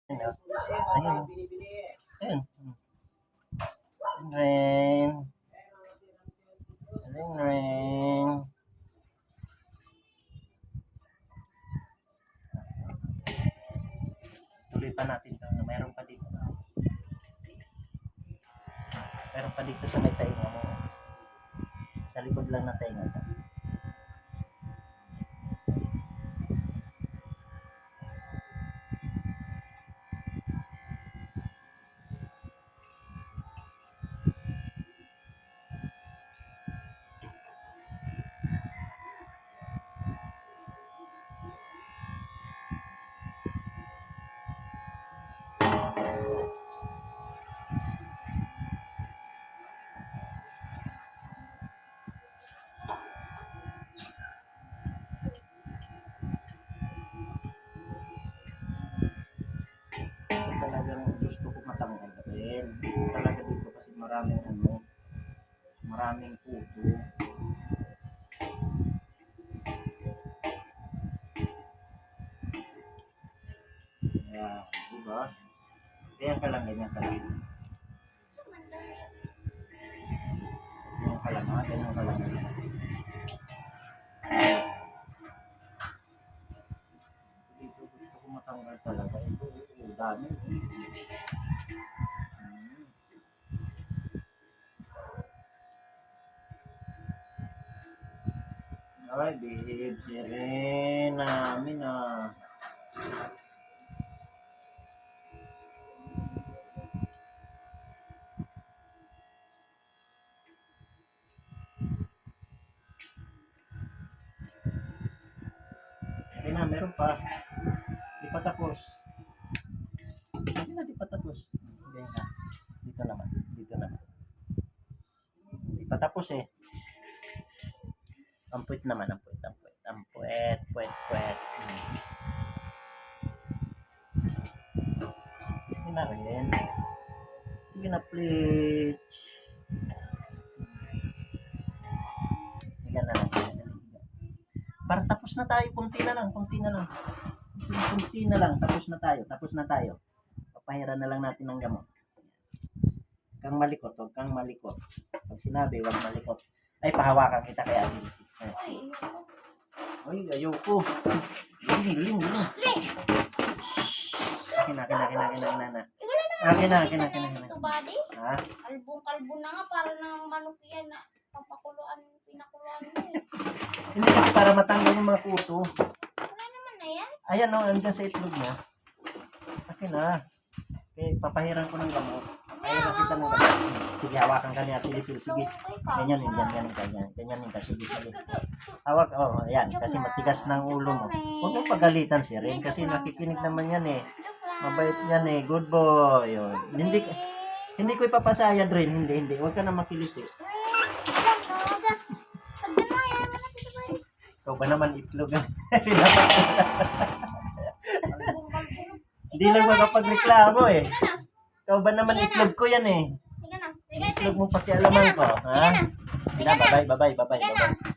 Ayun, ayun. Ayun. Ring. Ring, ring. Tuloy pa natin to. Meron pa dito. Meron pa dito sa may tainga mo. Sa likod lang na tainga. Talagang gusto ko matanggalin. Talaga dito kasi maraming puto. Ayan, diba? Ganyan ka lang, ganyan ka lang. Ganyan ka lang, ha? Ganyan ka lang. Dito gusto ko matanggal talaga. Ito, dami. Ay, babe, Serena, amin ah. Okay na, meron pa. Di pa tapos. Hindi na, di pa tapos. Hindi na. Dito naman. Dito naman. Di pa tapos eh. Ampuit naman, ampuit, ampuit. Ampuit, puet, puet. Sige na rin. Sige na, please. Sige na lang. Para tapos na tayo. Kunti na lang, kunti na lang. Kunti na lang. Tapos na tayo, tapos na tayo. Papahiran na lang natin ng gamot. Kang malikot, huwag kang malikot. Pag sinabi, huwag malikot. Ay, pahawakan kita kaya. Ay, ayoko. Ling. Akin na. Akin na. Ito, buddy. Ha? Kalbong-kalbo na nga, para ng manok yan na pinakuluan mo eh. Hindi kasi para matanggal yung mga kuto. Wala naman na yan. Ayan o, andyan sa itlog mo. Akin na. Okay, papahiran ko ng gamot. Papahiran kita ng gamot. Sige, hawakan ka niya. Sige. Ganyan. Sige. Hawak, ayan. Kasi matigas ng ulo mo. Huwag mong pagalitan si Ren kasi nakikinig naman yan eh. Mabait yan eh. Good boy. Yun. Hindi ko ipapasayad Ren. Hindi. Huwag ka na makilis eh. Ikaw ba naman itlog? Hindi lang makapagreklamo eh. Ikaw ba naman itlog ko yan eh. Sige na. Itlog mo pakialaman ko. Ha? Bye-bye.